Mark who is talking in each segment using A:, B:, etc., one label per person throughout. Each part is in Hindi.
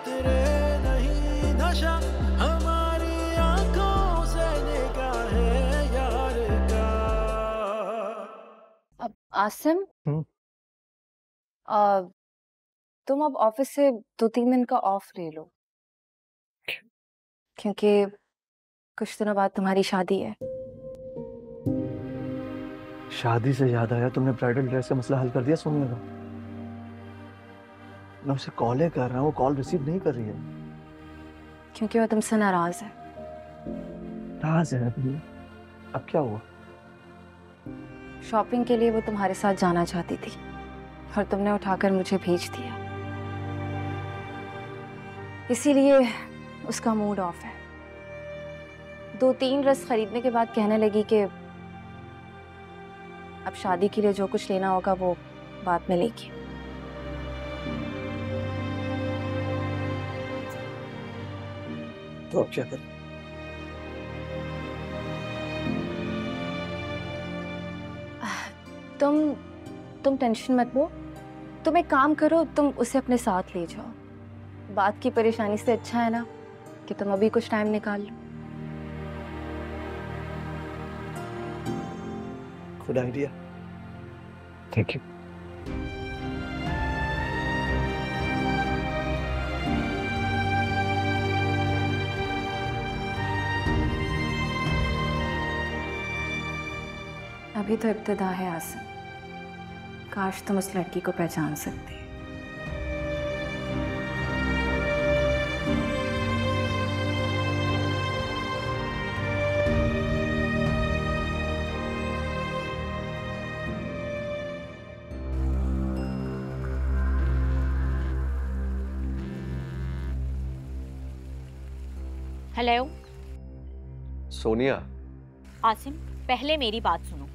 A: उतरे नहीं नशा हमारी आंखों से निगाहे यार का।
B: अब आसिम,
C: हम्म।
B: तुम अब ऑफिस से 2-3 दिन का ऑफ ले लो, क्योंकि कुछ दिनों बाद तुम्हारी शादी है।
C: शादी से याद आया, तुमने ब्राइडल ड्रेस का मसला हल कर दिया सोनिया का? मैं उसे कॉल ही कर रहा हूँ, वो कॉल रिसीव नहीं कर रही है।
B: क्योंकि वो तुमसे नाराज है।
C: नाराज है भैया? अब क्या हुआ?
B: शॉपिंग के लिए वो तुम्हारे साथ जाना चाहती थी और तुमने उठाकर मुझे भेज दिया, इसीलिए उसका मूड ऑफ है। 2-3 ड्रेस खरीदने के बाद कहने लगी कि अब शादी के लिए जो कुछ लेना होगा वो बाद में लेगी।
C: तो अब क्या करें?
B: तुम टेंशन मत लो। तुम एक काम करो, तुम उसे अपने साथ ले जाओ। बात की परेशानी से अच्छा है ना कि तुम अभी कुछ टाइम निकाल लो।
C: Good idea, thank you.
B: अभी तो इब्तिदा है आसिम, काश तुम उस लड़की को पहचान सकते।
D: हेलो
E: सोनिया।
D: आसिम, पहले मेरी बात सुनो।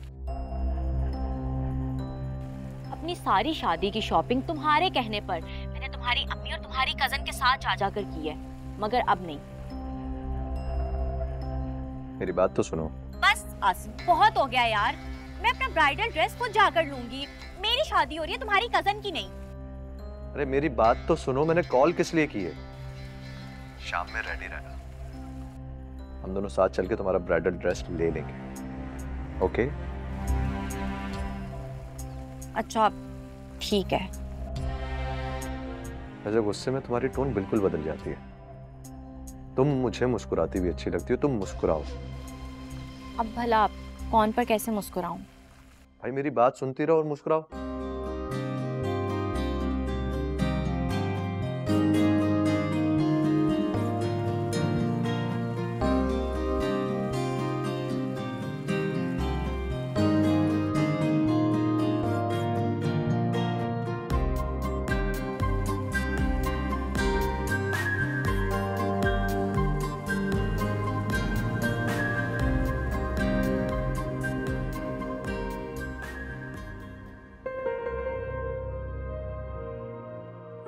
D: अपनी सारी शादी की शॉपिंग तुम्हारे कहने पर मैंने तुम्हारी अम्मी और तुम्हारी कजन के साथ जा जाकर की है, मगर अब नहीं।
E: मेरी बात तो सुनो।
D: बस आसिम, बहुत हो गया यार। मैं अपना ब्राइडल ड्रेस खुद जाकर लूंगी। मेरी शादी हो रही है, तुम्हारी कजन की नहीं।
E: अरे मेरी बात तो सुनो, मैंने कॉल किस लिए की है? शाम में रेडी रहना, हम दोनों साथ चल के तुम्हारा ब्राइडल ड्रेस ले लेंगे, ओके?
D: अच्छा ठीक है।
E: वैसे गुस्से में तुम्हारी टोन बिल्कुल बदल जाती है। तुम मुझे मुस्कुराती भी अच्छी लगती हो, तुम मुस्कुराओ।
D: अब भला कौन पर कैसे मुस्कुराऊं?
E: भाई मेरी बात सुनती रहो और मुस्कुराओ।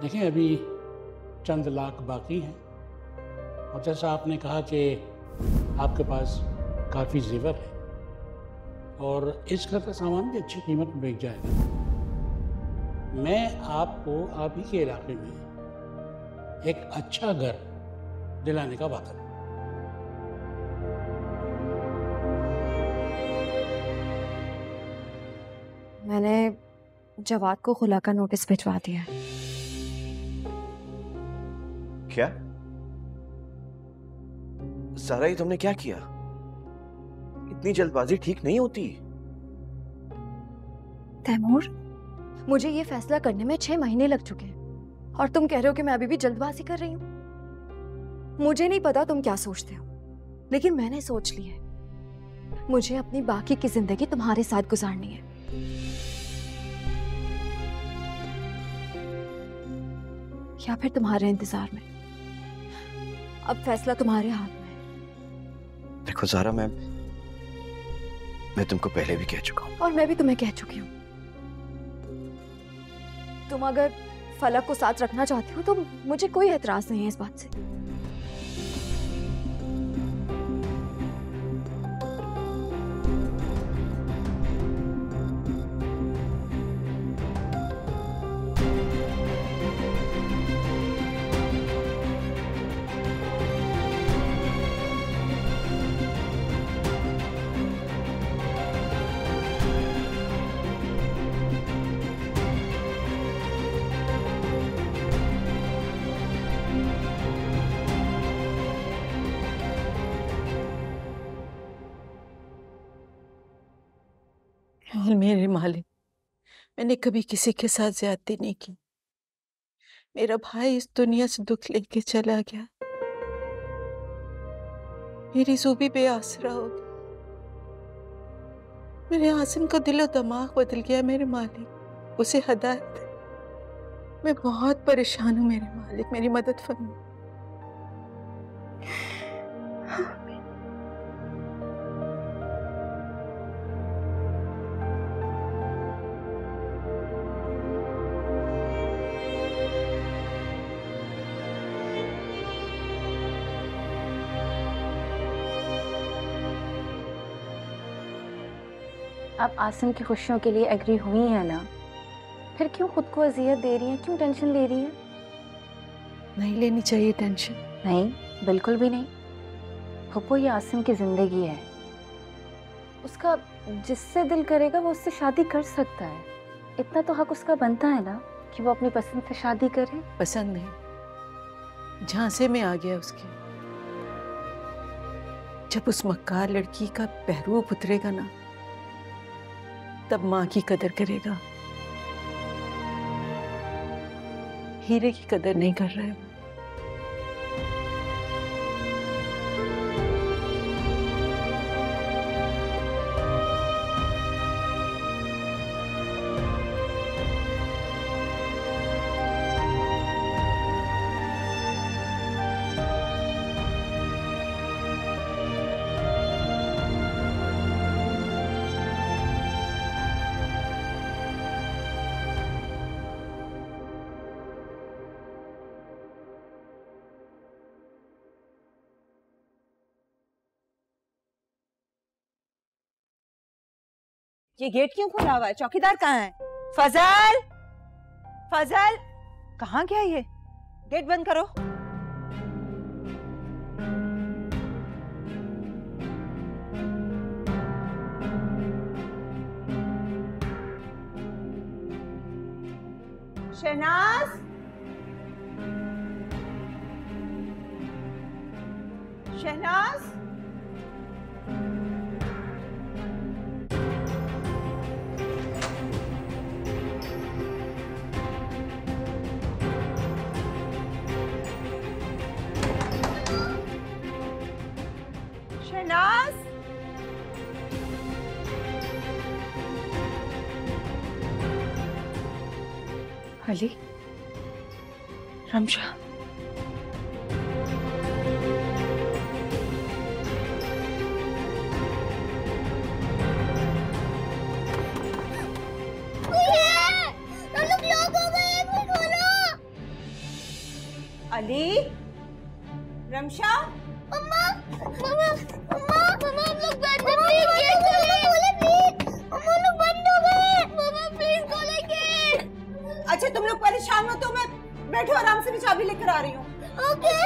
F: देखिए, अभी चंद लाख बाकी हैं, और जैसा आपने कहा कि आपके पास काफ़ी जेवर है और इस घर का सामान भी अच्छी कीमत में बिक जाएगा। मैं आपको आप ही के इलाके में एक अच्छा घर दिलाने का वादा करूँ।
B: मैंने जवाद को खुला का नोटिस भिजवा दिया है।
G: क्या? सारा, ये तुमने क्या किया? इतनी जल्दबाजी ठीक नहीं होती।
B: तैमूर, मुझे ये फैसला करने में 6 महीने लग चुके हैं और तुम कह रहे हो कि मैं अभी भी जल्दबाजी कर रही हूँ। मुझे नहीं पता तुम क्या सोचते हो, लेकिन मैंने सोच लिया है। मुझे अपनी बाकी की जिंदगी तुम्हारे साथ गुजारनी है। या फिर तुम्हारे इंतजार में। अब फैसला तुम्हारे हाथ में है।
G: देखो ज़ारा, मैं तुमको पहले भी कह चुका हूँ।
B: और मैं भी तुम्हें कह चुकी हूँ। तुम अगर फलक को साथ रखना चाहती हो तो मुझे कोई एतराज नहीं है इस बात से।
H: मेरे मालिक, मैंने कभी किसी के साथ ज्यादती नहीं की। मेरा भाई इस दुनिया से दुख लेके चला गया, मेरी ज़ूबी बेआसरा हो गई, मेरे आसिम का दिलो दिमाग बदल गया। मेरे मालिक, उसे हदायत दे। मैं बहुत परेशान हूँ मेरे मालिक, मेरी मदद फरमा।
I: आप आसिम की खुशियों के लिए एग्री हुई हैं ना, फिर क्यों खुद को अजियत दे रही हैं, क्यों टेंशन ले रही हैं?
H: नहीं लेनी चाहिए टेंशन।
I: नहीं, बिल्कुल भी नहीं। फुप्पो, ये आसिम की जिंदगी है, उसका जिससे दिल करेगा वो उससे शादी कर सकता है। इतना तो हक उसका बनता है ना कि वो अपनी पसंद से शादी करे।
H: पसंद नहीं, झांसे में आ गया उसके। जब उस मक्कार लड़की का पहरूप उतरेगा ना, तब माँ की कदर करेगा। हीरे की कदर नहीं कर रहा है।
J: ये गेट क्यों खुला हुआ है? चौकीदार कहाँ है? फजल, फजल, कहाँ गया ये? गेट बंद करो। शहनाज, शहनाज, शहनाज,
I: अली, रमशा,
J: अली, रमशा,
K: मम्मा, मम्मा, मम्मा, मम्मा, हम लोग बंद है, प्लीज गेट खोले, प्लीज, मम्मा लोग बंद हो गए, मम्मा प्लीज खोले गेट।
J: अच्छा तुम लोग परेशान हो तो मैं बैठो आराम से, मैं चाबी लेकर आ रही हूँ।
K: ओके।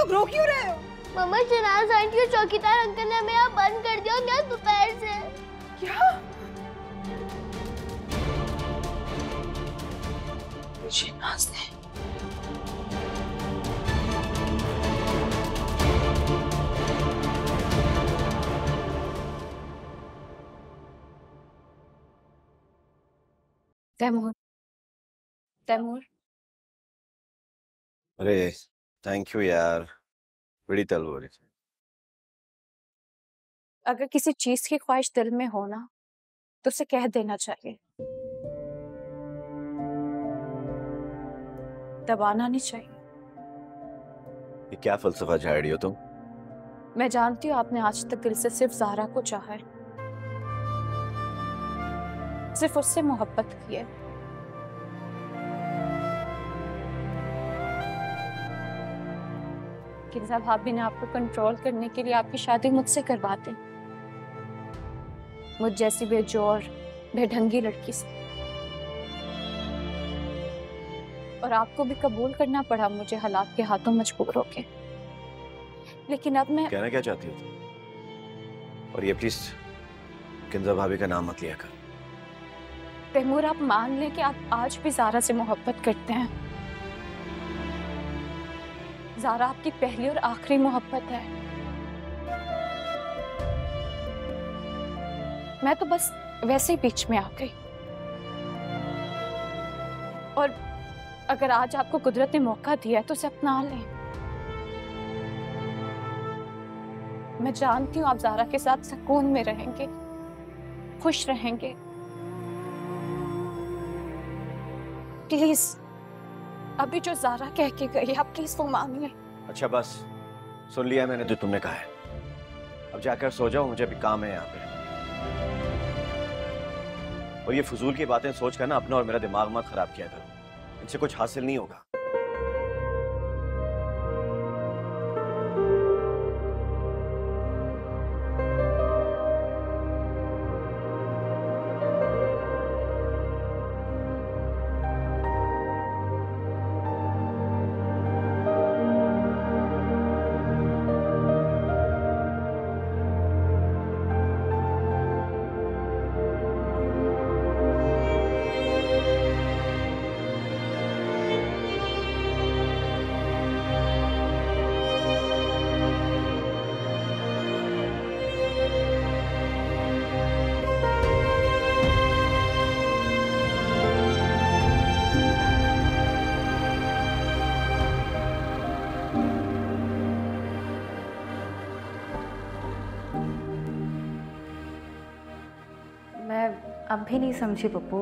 J: रो क्यों रहे हो?
K: मम्मा, शहनाज आंटी और चौकीदार अंकल ने हमें यहाँ बंद कर दिया क्या दोपहर से?
J: क्या?
I: शहनाज ने तैमूर, तैमूर,
G: अरे थैंक यू यार, बड़ी तलवार।
I: अगर किसी चीज की ख्वाहिश दिल में हो ना तो उसे कह देना चाहिए, दबाना नहीं चाहिए।
G: ये क्या फलसफा झाड़ रही हो तुम?
I: मैं जानती हूँ आपने आज तक दिल से सिर्फ ज़हरा को चाहा है, सिर्फ उससे मोहब्बत की है। किन्जा भाभी ने आपको कंट्रोल करने के लिए आपकी शादी मुझसे करवाते, मुझ जैसी बेजोर बेढंगी लड़की से। और आपको भी कबूल करना पड़ा मुझे हालात के हाथों मजबूर होके। लेकिन अब मैं
G: कहना क्या चाहती हो तुम? और ये प्लीज किन्जा भाभी का नाम मत लिया कर।
I: तैमूर, आप मान लें कि आप आज भी ज़ारा से मोहब्बत करते हैं। ज़ारा आपकी पहली और आखिरी मोहब्बत है। मैं तो बस वैसे ही बीच में आ गई। और अगर आज आपको कुदरत ने मौका दिया है तो उसे अपना लें। मैं जानती हूँ आप ज़ारा के साथ सुकून में रहेंगे, खुश रहेंगे। प्लीज अभी जो ज़ारा कह के गई आप प्लीज वो मानिए।
G: अच्छा बस सुन लिया मैंने जो तुमने कहा है, अब जाकर सो जाओ, मुझे भी काम है यहाँ पे। और ये फजूल की बातें सोच कर ना अपना और मेरा दिमाग मत खराब किया करो, इनसे कुछ हासिल नहीं होगा।
I: अब भी नहीं समझी पप्पू।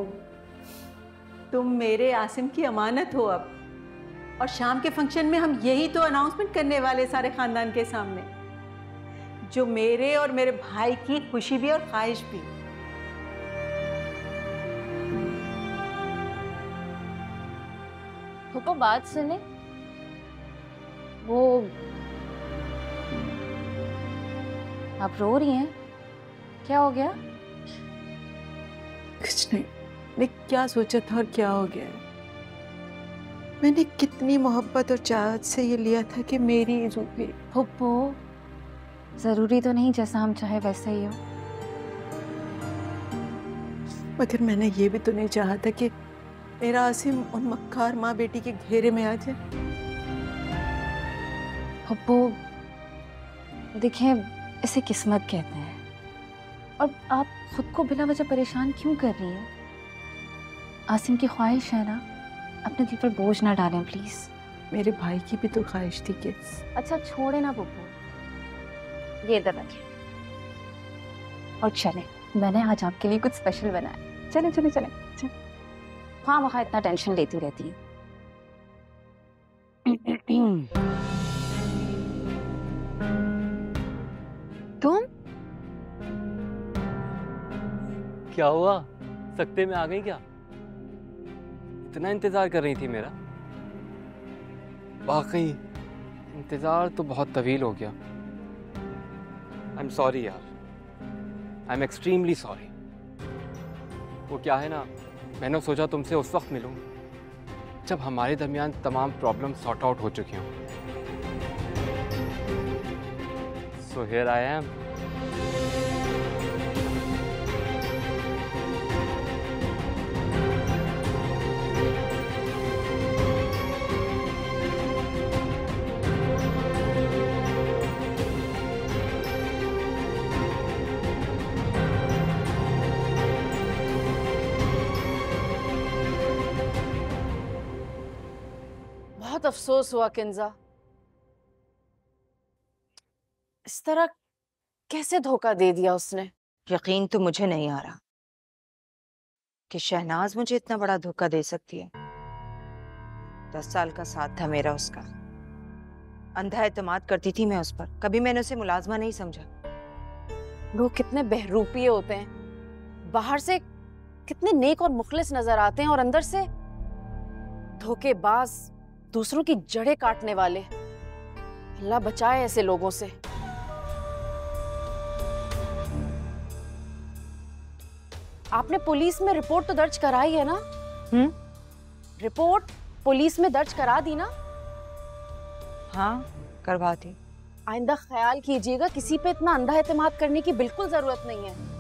H: तुम मेरे आसिम की अमानत हो अब, और शाम के फंक्शन में हम यही तो अनाउंसमेंट करने वाले सारे खानदान के सामने, जो मेरे और मेरे भाई की खुशी भी और ख्वाहिश भी।
I: पप्पू बात सुने, वो आप रो रही हैं, क्या हो गया?
H: कुछ नहीं, मैं क्या सोचा था और क्या हो गया। मैंने कितनी मोहब्बत और चाहत से ये लिया था कि मेरी रूबी।
I: पप्पू जरूरी तो नहीं जैसा हम चाहे वैसा ही हो।
H: मगर मैंने ये भी तो नहीं चाहा था कि मेरा आसिम उन मक्कार माँ बेटी के घेरे में आ जाए।
I: पप्पू देखिए, इसे किस्मत कहते हैं, और आप खुद को बिना वजह परेशान क्यों कर रही हैं? आसिम की ख्वाहिश है ना, अपने दिल पर बोझ ना डालें प्लीज।
H: मेरे भाई की भी तो ख्वाहिश थी कि।
I: अच्छा छोड़े ना पप्पू, ये इधर रखिए और चले, मैंने आज आपके लिए कुछ स्पेशल बनाया। चले चले चले चले। हाँ वहाँ इतना टेंशन लेती रहती है।
B: तुम
L: क्या हुआ, सकते में आ गई क्या? इतना इंतजार कर रही थी मेरा? वाकई इंतजार तो बहुत तवील हो गया। आई एम सॉरी यार, आई एम एक्सट्रीमली सॉरी। वो क्या है ना, मैंने सोचा तुमसे उस वक्त मिलूं जब हमारे दरमियान तमाम प्रॉब्लम सॉर्ट आउट हो चुकी हों। So here I am.
M: बहुत अफसोस हुआ किन्जा, इस तरह कैसे धोखा दे दिया उसने।
J: यकीन तो मुझे नहीं आ रहा कि शहनाज मुझे इतना बड़ा धोखा दे सकती है। 10 साल का साथ था मेरा उसका, अंधा एतमाद करती थी मैं उस पर, कभी मैंने उसे मुलाजमा नहीं समझा।
M: लोग कितने बहरूपिये होते हैं, बाहर से कितने नेक और मुखलिस नजर आते हैं और अंदर से धोखेबाज, दूसरों की जड़ें काटने वाले। अल्लाह बचाए ऐसे लोगों से। आपने पुलिस में रिपोर्ट तो दर्ज कराई है ना? रिपोर्ट पुलिस में दर्ज करा दी ना?
J: हाँ, करवा दी।
M: आइंदा ख्याल कीजिएगा, किसी पे इतना अंधा एतमाद करने की बिल्कुल जरूरत नहीं है।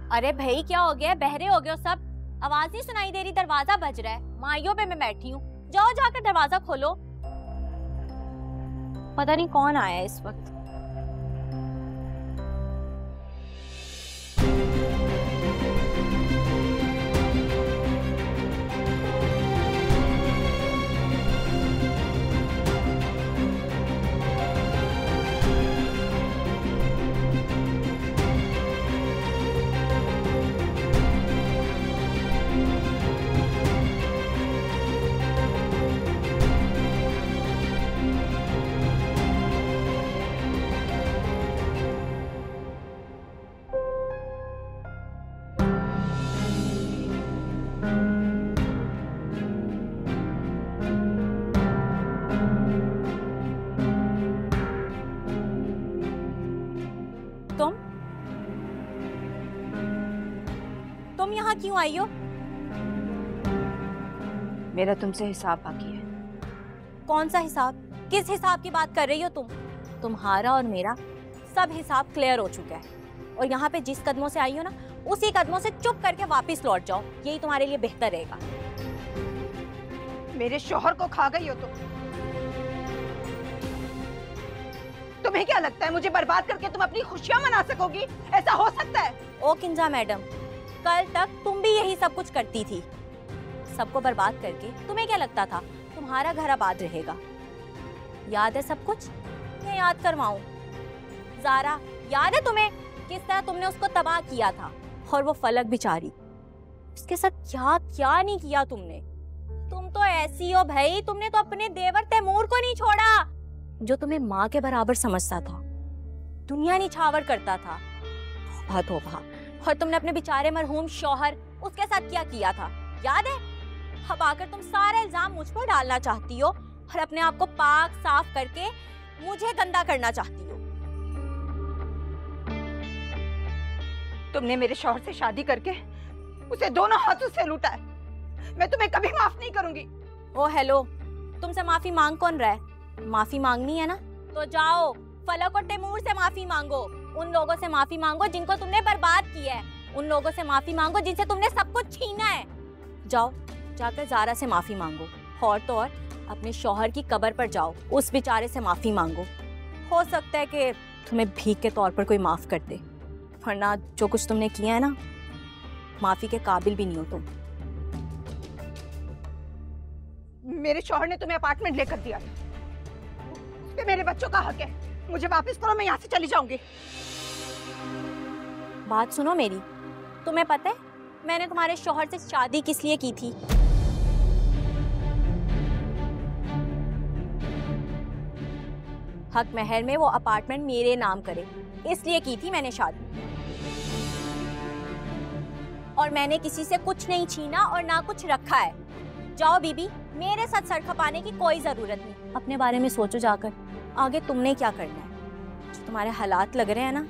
D: अरे भाई क्या हो गया, बहरे हो गए हो सब? आवाज नहीं सुनाई दे रही, दरवाजा बज रहा है। माइयों पे मैं बैठी हूँ, जाओ जाकर दरवाजा खोलो। पता नहीं कौन आया है इस वक्त। तुम यहाँ क्यों आई हो?
J: मेरा तुमसे हिसाब बाकी है।
D: कौन सा हिसाब? किस हिसाब की बात कर रही हो तुम? तुम्हारा और मेरा सब हिसाब क्लियर हो चुका है और यहाँ पे जिस कदमों से आई हो ना, उसी कदमों से चुप करके वापस लौट जाओ, यही तुम्हारे लिए बेहतर रहेगा।
J: मेरे शौहर को खा गई हो तुम्हें क्या लगता है मुझे बर्बाद करके तुम अपनी खुशियां मना सकोगी? ऐसा हो सकता है?
D: ओ किंजा मैडम, कल तक तुम भी यही सब कुछ करती थी। सबको बर्बाद करके तुम्हें क्या लगता था तुम्हारा घर आबाद रहेगा? याद है सब कुछ? मैं याद करवाऊं? ज़ारा, याद है तुम्हें किस तरह तुमने उसको तबाह किया था? और वो फलक बेचारी, उसके साथ क्या क्या नहीं किया तुमने। तुम तो ऐसी हो भाई, तुमने तो अपने देवर तैमूर को नहीं छोड़ा, जो तुम्हें माँ के बराबर समझता था, दुनिया निछावर करता था। तौबा तौबा। और तुमने अपने बेचारे मरहूम शौहर, उसके साथ क्या किया था याद है? अब आकर तुम सारे इल्जाम मुझ पर डालना चाहती हो और अपने आप को पाक साफ करके मुझे गंदा करना चाहती हो।
J: तुमने मेरे शौहर से शादी करके उसे दोनों हाथों से लूटा है। मैं तुम्हें कभी माफ नहीं करूंगी।
D: ओ हेलो, तुमसे माफी मांग कौन रहा है? माफी मांगनी है ना तो जाओ फलक और तैमूर से माफी मांगो। उन लोगों से माफी मांगो जिनको तुमने बर्बाद किया है। उन लोगों से माफी मांगो जिनसे तुमने सब कुछ छीना है। जाओ जाकर ज़ारा से माफी मांगो, और तो और अपने शौहर की कब्र पर जाओ, उस बेचारे से माफी मांगो। हो सकता है कि तुम्हें भीख के तौर पर कोई माफ कर दे, वरना जो कुछ तुमने किया है ना, माफी के काबिल भी नहीं हो तुम।
J: मेरे शौहर ने तुम्हें अपार्टमेंट लेकर दिया, उस पे मेरे बच्चों का हक है। मुझे वापस करो, मैं यहाँ से चली जाऊंगी।
D: बात सुनो मेरी, तुम्हें पता है मैंने तुम्हारे शौहर से शादी किस लिए की थी? हक महर में वो अपार्टमेंट मेरे नाम करे, इसलिए की थी मैंने शादी। और मैंने किसी से कुछ नहीं छीना और ना कुछ रखा है। जाओ बीबी, मेरे साथ सर खपाने की कोई जरूरत नहीं। अपने बारे में सोचो जाकर, आगे तुमने क्या करना है। जो तुम्हारे हालात लग रहे हैं ना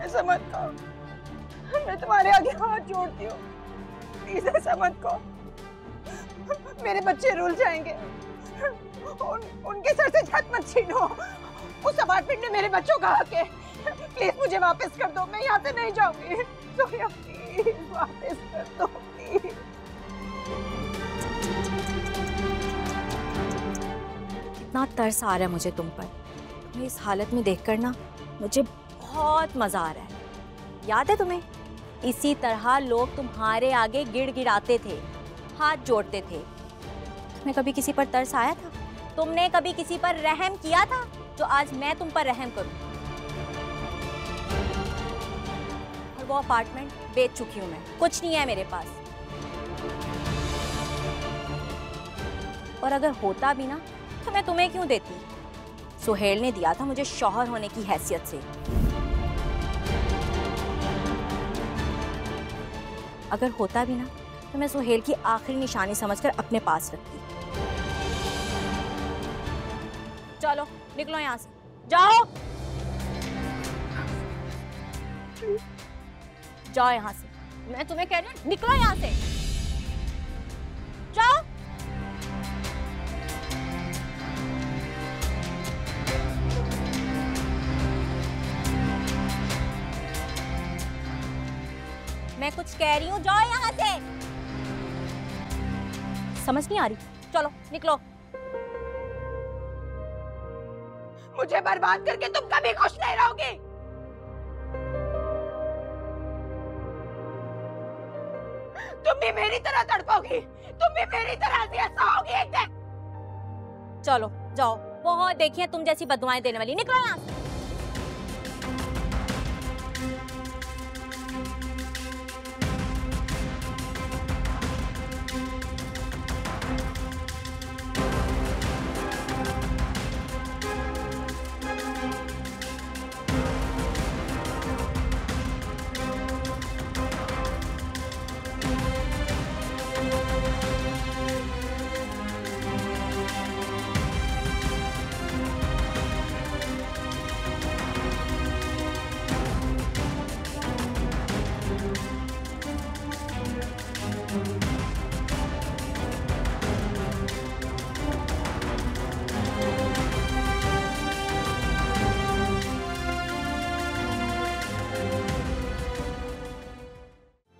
J: ऐसा मत कहो, मैं तुम्हारे आगे हाथ जोड़ती हूँ, प्लीज ऐसा मत कहो। मेरे बच्चे रुल जाएंगे, उनके सर से छत मत छीनो। उस अपार्टमेंट में मेरे बच्चों का हक है, प्लीज मुझे वापस कर दो, मैं यहाँ से नहीं जाऊंगी। सोनिया प्लीज वापस कर दो प्लीज।
D: कितना तरस आ रहा है मुझे तुम पर। तुम्हें इस हालत में देखकर ना मुझे बहुत मजा आ रहा है। याद है तुम्हें, इसी तरह लोग तुम्हारे आगे गिड़गिड़ाते थे, हाथ जोड़ते थे। तुम्हें कभी किसी पर तरस आया था? तुमने कभी किसी पर रहम किया था जो आज मैं तुम पर रहम करूं? और वो अपार्टमेंट बेच चुकी हूं मैं, कुछ नहीं है मेरे पास। और अगर होता भी ना तो मैं तुम्हें क्यों देती? सुहेल ने दिया था मुझे शौहर होने की हैसियत से। अगर होता भी ना तो मैं सुहेल की आखिरी निशानी समझकर अपने पास रखती। चलो निकलो यहाँ से, जाओ जाओ यहाँ से, मैं तुम्हें कह रही हूँ निकलो यहाँ से, जाओ। मैं कुछ कह रही हूँ, जाओ यहाँ से। समझ नहीं आ रही? चलो निकलो।
J: मुझे बर्बाद करके तुम कभी खुश नहीं रहोगी। तुम भी मेरी तरह तड़पोगी, तुम भी मेरी तरह सहोगी एक दिन।
D: चलो जाओ, बहुत देखी है तुम जैसी बददुआएं देने वाली। निकलो यहाँ से।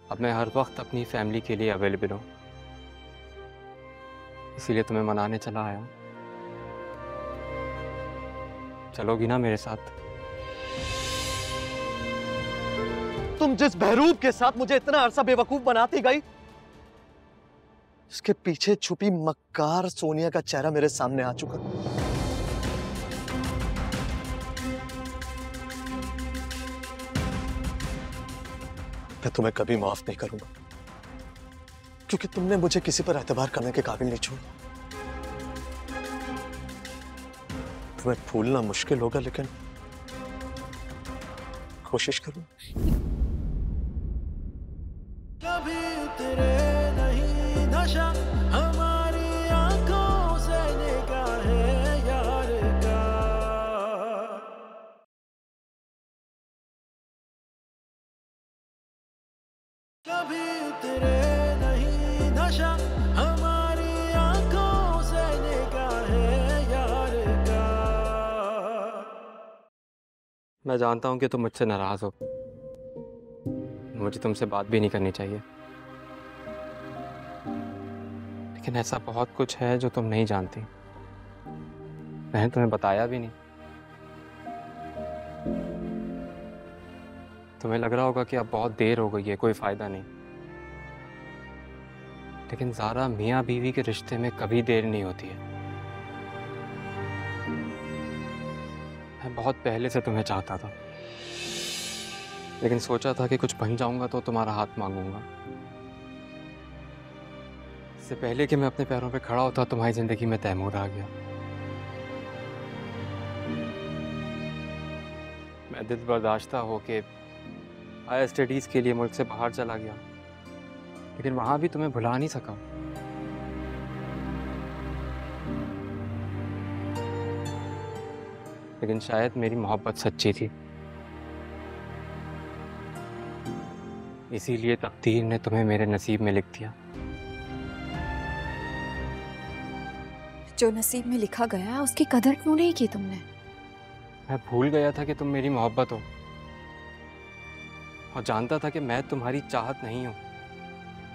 L: अब मैं हर वक्त अपनी फैमिली के लिए अवेलेबल हूँ, इसीलिए तुम्हें मनाने चला आया हूँ। चलोगी ना मेरे साथ?
E: तुम जिस बहरूप के साथ मुझे इतना अरसा बेवकूफ बनाती गई, उसके पीछे छुपी मक्कार सोनिया का चेहरा मेरे सामने आ चुका। मैं तुम्हें कभी माफ नहीं करूंगा, क्योंकि तुमने मुझे किसी पर एतबार करने के काबिल नहीं छोड़ा। तुम्हें भूलना मुश्किल होगा, लेकिन कोशिश करूं।
A: कभी उतरे नहीं नशा हमारी आंखों से निगाहे यार का। कभी उतरे नहीं नशा हमारी आंखों से निगाहे यार का।
L: मैं जानता हूँ कि तुम मुझसे नाराज हो, मुझे तुमसे बात भी नहीं करनी चाहिए, लेकिन ऐसा बहुत कुछ है जो तुम नहीं जानती। मैंने तुम्हें बताया भी नहीं। तुम्हें लग रहा होगा कि अब बहुत देर हो गई है, कोई फायदा नहीं, लेकिन ज़ारा मियाँ बीवी के रिश्ते में कभी देर नहीं होती है। मैं बहुत पहले से तुम्हें चाहता था, लेकिन सोचा था कि कुछ बन जाऊंगा तो तुम्हारा हाथ मांगूंगा। इससे पहले कि मैं अपने पैरों पे खड़ा होता, तुम्हारी जिंदगी में तैमूर आ गया। मैं दिल बर्दाश्ता होके हायर स्टडीज़ के लिए मुल्क से बाहर चला गया, लेकिन वहाँ भी तुम्हें भुला नहीं सका। लेकिन शायद मेरी मोहब्बत सच्ची थी, इसीलिए तकदीर ने तुम्हें मेरे नसीब में लिख दिया।
B: जो नसीब में लिखा गया है उसकी कदर क्यों नहीं की तुमने?
L: मैं भूल गया था कि तुम मेरी मोहब्बत हो, और जानता था कि मैं तुम्हारी चाहत नहीं हूं,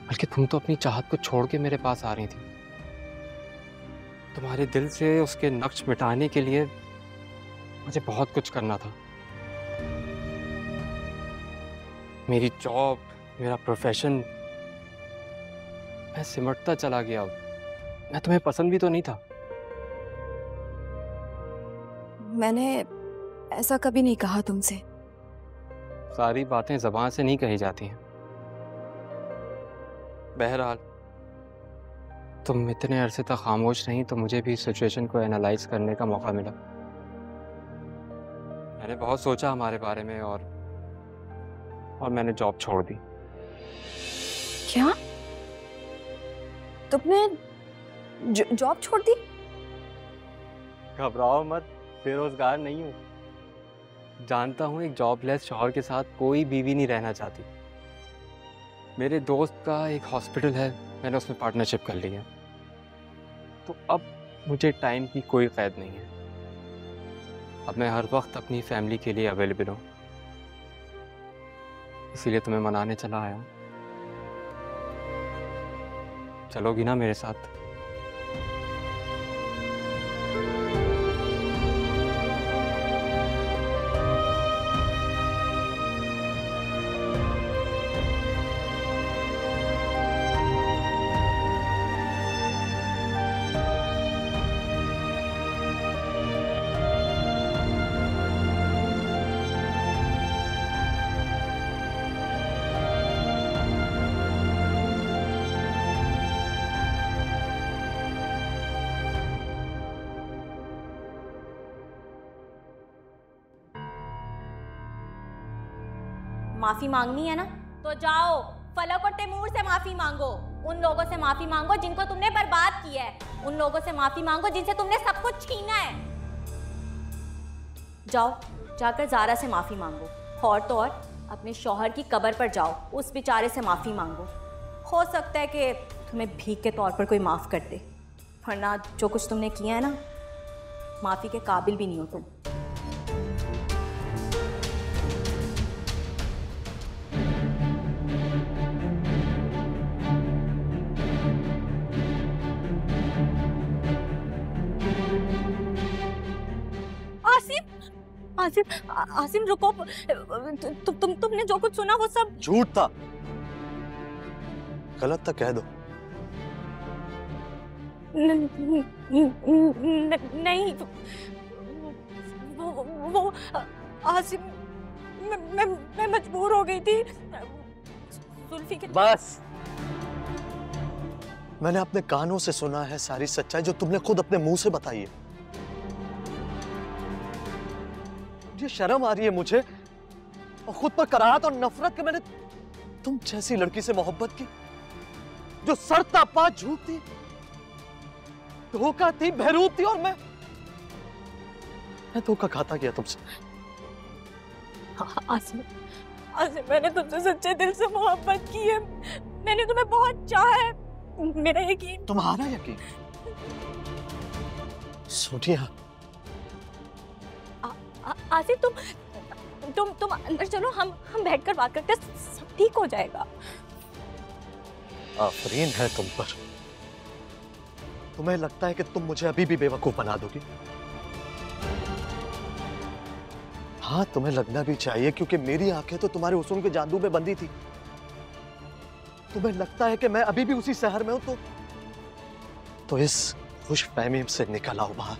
L: बल्कि तुम तो अपनी चाहत को छोड़ के मेरे पास आ रही थी। तुम्हारे दिल से उसके नक्श मिटाने के लिए मुझे बहुत कुछ करना था। मेरी जॉब, मेरा प्रोफेशन, मैं सिमटता चला गया। मैं तुम्हें पसंद भी तो नहीं था।
B: मैंने ऐसा कभी नहीं कहा तुमसे।
L: सारी बातें ज़बान से नहीं कही जाती हैं। बहरहाल तुम इतने अरसे तक खामोश रही तो मुझे भी सिचुएशन को एनालाइज करने का मौका मिला। मैंने बहुत सोचा हमारे बारे में और मैंने जॉब छोड़ दी।
B: क्या? तुमने जॉब छोड़ दी?
L: घबराओ मत, बेरोजगार नहीं हूँ। जानता हूँ एक जॉबलेस शौहर के साथ कोई बीवी नहीं रहना चाहती। मेरे दोस्त का एक हॉस्पिटल है, मैंने उसमें पार्टनरशिप कर ली है, तो अब मुझे टाइम की कोई कैद नहीं है। अब मैं हर वक्त अपनी फैमिली के लिए अवेलेबल हूँ, इसीलिए तुम्हें मनाने चला आया हूँ। चलोगी ना मेरे साथ?
D: माफी मांगनी है ना तो जाओ फलक और तैमूर से माफी मांगो। उन लोगों से माफी मांगो जिनको तुमने बर्बाद किया है। उन लोगों से माफी मांगो जिनसे तुमने सब कुछ छीना है। जाओ जाकर ज़ारा से माफी मांगो, और तो और अपने शौहर की कब्र पर जाओ, उस बेचारे से माफी मांगो। हो सकता है कि तुम्हें भीख के तौर पर कोई माफ कर दे, वरना जो कुछ तुमने किया है ना, माफी के काबिल भी नहीं हो तुम। आसिम रुको, तुमने जो कुछ सुना वो सब
E: झूठ था, गलत था, कह दो।
D: नहीं वो आसिम, मैं मजबूर हो गई थी जुल्फी के।
E: बस, मैंने अपने कानों से सुना है सारी सच्चाई जो तुमने खुद अपने मुंह से बताई है। मुझे शर्म आ रही है मुझे और खुद पर कराहत और नफरत कि मैंने तुम जैसी लड़की से मोहब्बत की जो सरता पा झूठ थी, धोखा थी, बहरूप थी, और मैं धोखा खाता गया तुमसे।
D: आसिम, मैंने तुमसे सच्चे दिल से मोहब्बत की है। मैंने तुम्हें बहुत चाहा है, मेरा यकीन।
E: तुम्हारा यकीन? सोनिया,
D: आसिफ तुम अंदर चलो, हम बैठकर बात करते हैं, सब ठीक हो जाएगा।
E: आफरीन है तुम पर। तुम्हें लगता है कि तुम मुझे अभी भी बेवकूफ बना दोगी? हाँ, तुम्हें लगना भी चाहिए, क्योंकि मेरी आंखें तो तुम्हारे हुस्न के जादू में बंधी थी। तुम्हें लगता है कि मैं अभी भी उसी शहर में हूं, तो इस खुशफहमी से निकल आओ बाहर।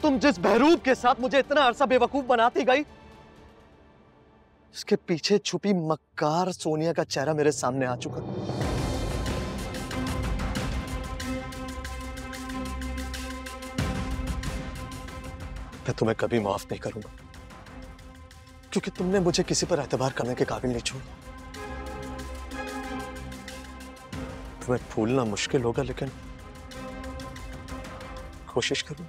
E: तुम जिस बहरूप के साथ मुझे इतना अरसा बेवकूफ बनाती गई, इसके पीछे छुपी मक्कार सोनिया का चेहरा मेरे सामने आ चुका। मैं तुम्हें कभी माफ नहीं करूंगा, क्योंकि तुमने मुझे किसी पर एतबार करने के काबिल नहीं छोड़ा। तुम्हें भूलना मुश्किल होगा, लेकिन कोशिश करूं।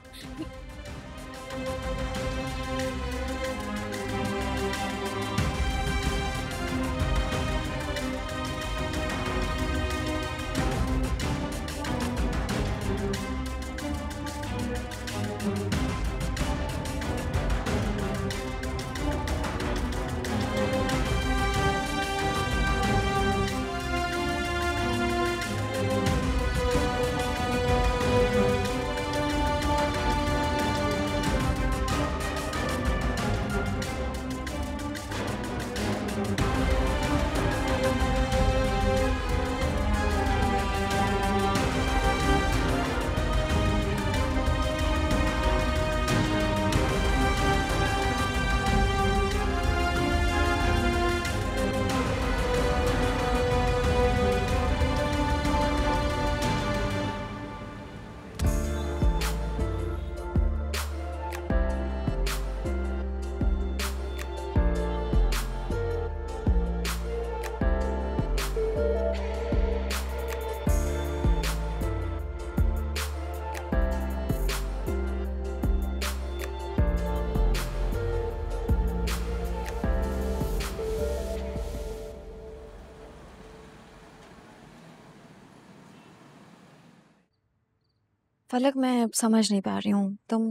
B: फलक, मैं अब समझ नहीं पा रही हूँ, तुम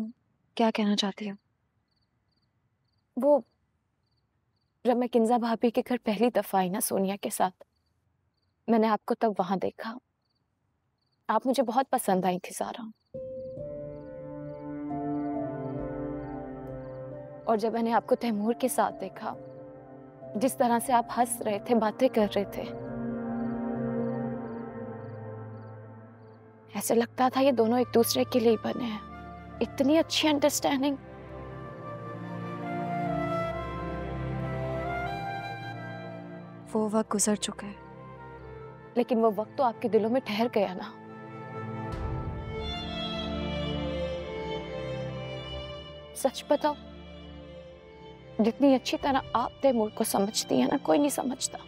B: क्या कहना चाहती हो?
M: वो जब मैं किंजा भाभी के घर पहली दफा आई ना सोनिया के साथ, मैंने आपको तब वहां देखा। आप मुझे बहुत पसंद आई थी सारा। और जब मैंने आपको तैमूर के साथ देखा, जिस तरह से आप हंस रहे थे, बातें कर रहे थे, ऐसे लगता था ये दोनों एक दूसरे के लिए ही बने हैं। इतनी अच्छी अंडरस्टैंडिंग।
B: वो वक्त गुजर चुका है,
M: लेकिन वो वक्त तो आपके दिलों में ठहर गया ना। सच बताओ, जितनी अच्छी तरह आप तैमूर को समझती हैं ना, कोई नहीं समझता।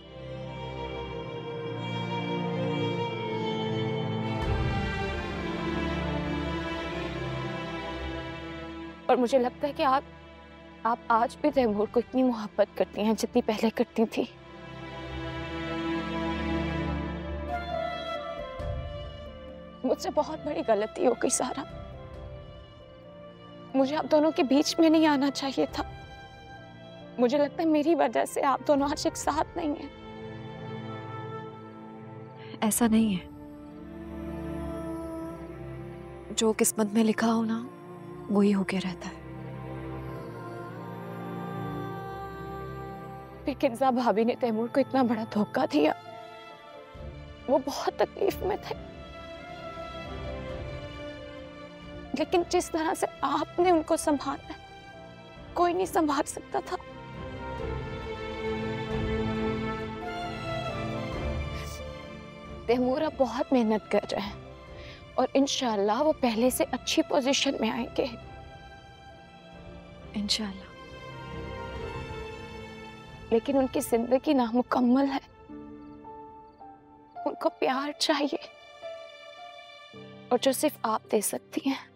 M: और मुझे लगता है कि आप आज भी तैमूर को इतनी मोहब्बत करती हैं जितनी पहले करती थी। मुझसे बहुत बड़ी गलती हो गई सारा। मुझे आप दोनों के बीच में não आना चाहिए था। मुझे लगता है मेरी वजह से आप दोनों आज एक साथ नहीं हैं।
B: ऐसा नहीं है, जो किस्मत में लिखा हो ना, वही होके रहता है।
M: लेकिन साहब, भाभी ने तैमूर को इतना बड़ा धोखा दिया। वो बहुत तकलीफ में थे, लेकिन जिस तरह से आपने उनको संभाला, कोई नहीं संभाल सकता था। तैमूर अब बहुत मेहनत कर रहे हैं और इंशाल्लाह वो पहले से अच्छी पोजीशन में आएंगे।
B: इंशाल्लाह।
M: लेकिन उनकी जिंदगी नामुकम्मल है। उनको प्यार चाहिए, और जो सिर्फ आप दे सकती हैं।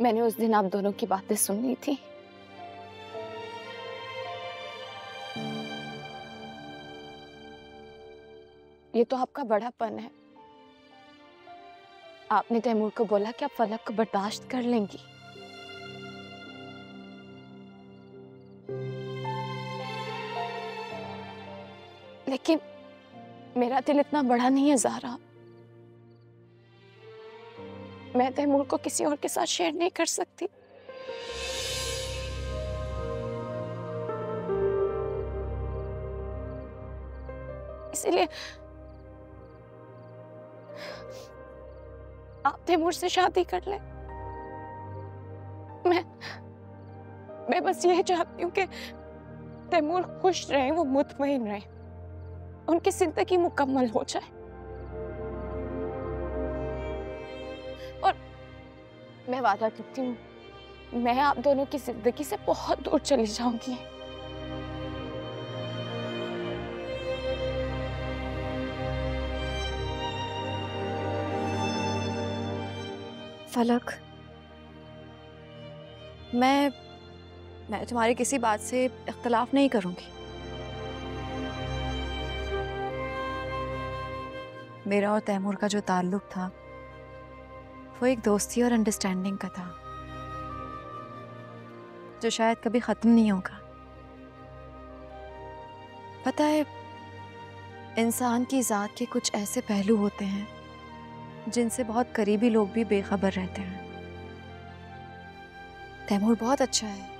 M: मैंने उस दिन आप दोनों की बातें सुनी थी। ये तो आपका बड़ापन है। आपने तैमूर को बोला कि आप फलक को बर्दाश्त कर लेंगी। लेकिन मेरा दिल इतना बड़ा नहीं है ज़ारा। मैं तैमूर को किसी और के साथ शेयर नहीं कर सकती। इसीलिए आप तैमूर से शादी कर ले। मैं बस यही चाहती हूँ कि तैमूर खुश रहे, वो मुतमईन रहे, उनकी जिंदगी मुकम्मल हो जाए। और मैं वादा करती हूँ, मैं आप दोनों की जिंदगी से बहुत दूर चली जाऊंगी।
B: फलक, मैं तुम्हारी किसी बात से इख्तलाफ नहीं करूंगी। मेरा और तैमूर का जो ताल्लुक था वो एक दोस्ती और अंडरस्टैंडिंग का था, जो शायद कभी ख़त्म नहीं होगा। पता है, इंसान की ज़ात के कुछ ऐसे पहलू होते हैं जिनसे बहुत करीबी लोग भी बेखबर रहते हैं। तैमूर बहुत अच्छा है,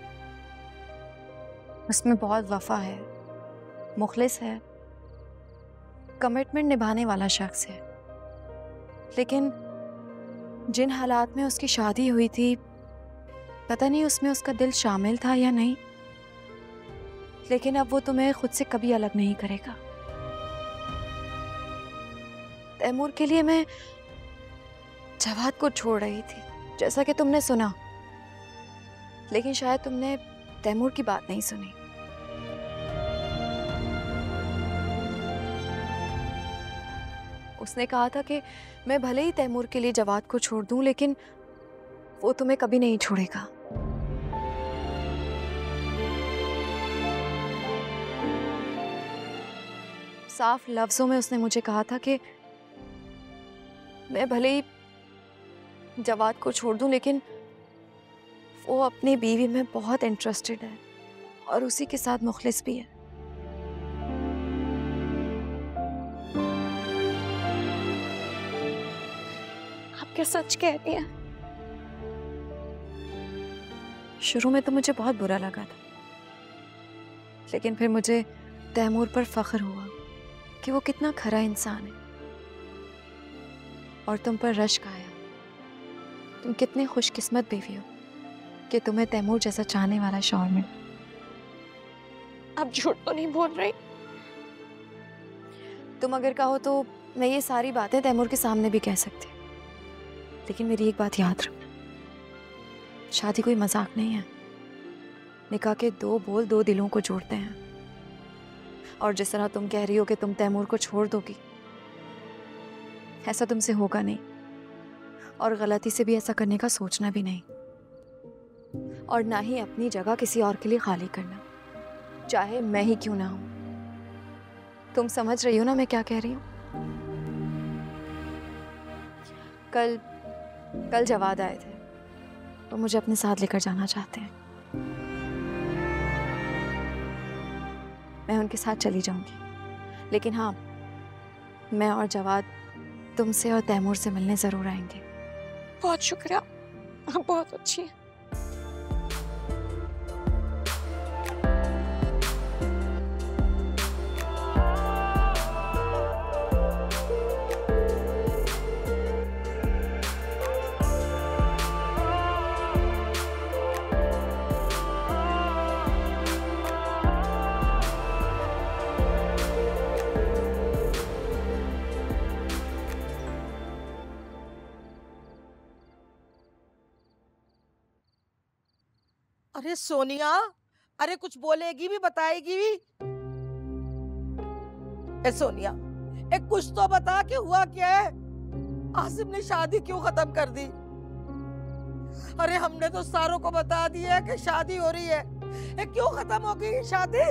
B: उसमें बहुत वफा है, मुखलिस है, कमिटमेंट निभाने वाला शख्स है। लेकिन जिन हालात में उसकी शादी हुई थी, पता नहीं उसमें उसका दिल शामिल था या नहीं, लेकिन अब वो तुम्हें खुद से कभी अलग नहीं करेगा। तैमूर के लिए मैं जवाद को छोड़ रही थी, जैसा कि तुमने सुना, लेकिन शायद तुमने तैमूर की बात नहीं सुनी। उसने कहा था कि मैं भले ही तैमूर के लिए जवाद को छोड़ दूं, लेकिन वो तुम्हें कभी नहीं छोड़ेगा। साफ लफ्जों में उसने मुझे कहा था कि मैं भले ही जवाद को छोड़ दूं, लेकिन वो अपनी बीवी में बहुत इंटरेस्टेड है और उसी के साथ मुखलिस भी है।
M: आप क्या सच कह रही हैं?
B: शुरू में तो मुझे बहुत बुरा लगा था, लेकिन फिर मुझे तैमूर पर फख्र हुआ कि वो कितना खरा इंसान है, और तुम पर रश्क आया। तुम कितने खुशकिस्मत बीवी हो कि तुम्हें तैमूर जैसा चाहने वाला शौहर मिला।
M: आप झूठ तो नहीं बोल रही?
B: तुम अगर कहो तो मैं ये सारी बातें तैमूर के सामने भी कह सकती, लेकिन मेरी एक बात याद रखना, शादी कोई मजाक नहीं है। निकाह के दो बोल दो दिलों को जोड़ते हैं, और जिस तरह तुम कह रही हो कि तुम तैमूर को छोड़ दोगी, ऐसा तुमसे होगा नहीं, और गलती से भी ऐसा करने का सोचना भी नहीं, और ना ही अपनी जगह किसी और के लिए खाली करना, चाहे मैं ही क्यों ना हूं। तुम समझ रही हो ना मैं क्या कह रही हूं? कल जवाद आए थे, तो मुझे अपने साथ लेकर जाना चाहते हैं। मैं उनके साथ चली जाऊंगी, लेकिन हाँ, मैं और जवाद तुमसे और तैमूर से मिलने जरूर आएंगे।
M: बहुत शुक्रिया, आप बहुत अच्छी हैं।
N: अरे सोनिया, अरे कुछ बोलेगी भी, बताएगी भी? ए सोनिया, एक कुछ तो बता कि हुआ क्या है? आसिम ने शादी क्यों खत्म कर दी? अरे हमने तो सारों को बता दिया कि शादी हो रही है, क्यों खत्म हो गई शादी?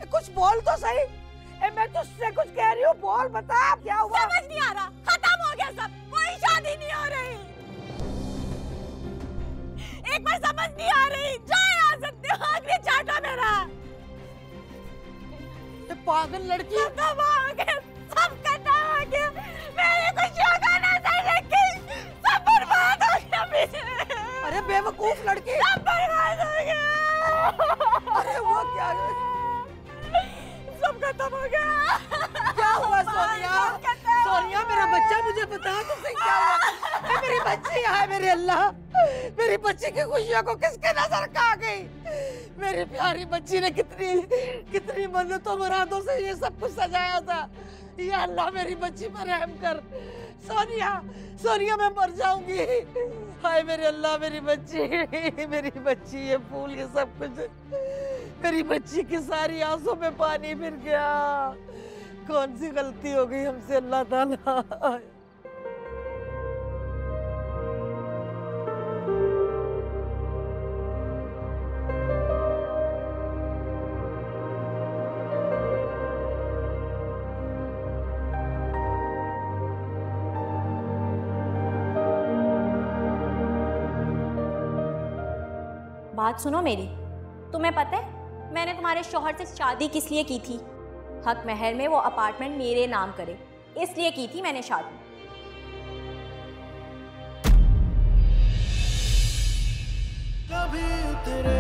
N: कुछ बोल तो सही। मैं तुझसे कुछ कह रही हूँ, बोल, बता क्या हुआ?
D: समझ नहीं आ रहा, खत्म हो गया सब, कोई शादी नहीं हो रही। एक बार समझ नहीं आ रही, जाए आ सकते हो, आखिरी चाटा मेरा।
N: ये पागल लड़की,
D: खत्म हो गया, सब खत्म हो गया, मेरी खुशियों का नजर रखी, सब बर्बाद हो गया मेरे।
N: अरे बेवकूफ लड़की,
D: सब बर्बाद हो गया।
N: अरे वो क्या,
D: सब खत्म
N: खत्म हो गया। क्या हुआ सोनिया? सोनिया मेरा बच्चा, मुझे बता तुझसे क्या हुआ? मेरी बच्ची है, मेरे अल्लाह, मेरी बच्ची की खुशियों को किसके नजर खा गई? मेरी प्यारी बच्ची ने कितनी मन्नतों मुरादों से ये सब कुछ सजाया था। या अल्लाह मेरी बच्ची पर रहम कर। सोनिया, सोनिया मैं मर जाऊंगी। हाय मेरे अल्लाह, मेरी बच्ची, ये फूल, ये सब कुछ, मेरी बच्ची की सारी आंसू में पानी फिर गया। कौन सी गलती हो गई हमसे अल्लाह ताला?
D: बात सुनो मेरी। तुम्हें पता है मैंने तुम्हारे शौहर से शादी किस लिए की थी? हक महर में वो अपार्टमेंट मेरे नाम करे, इसलिए की थी मैंने शादी।
A: कभी तेरे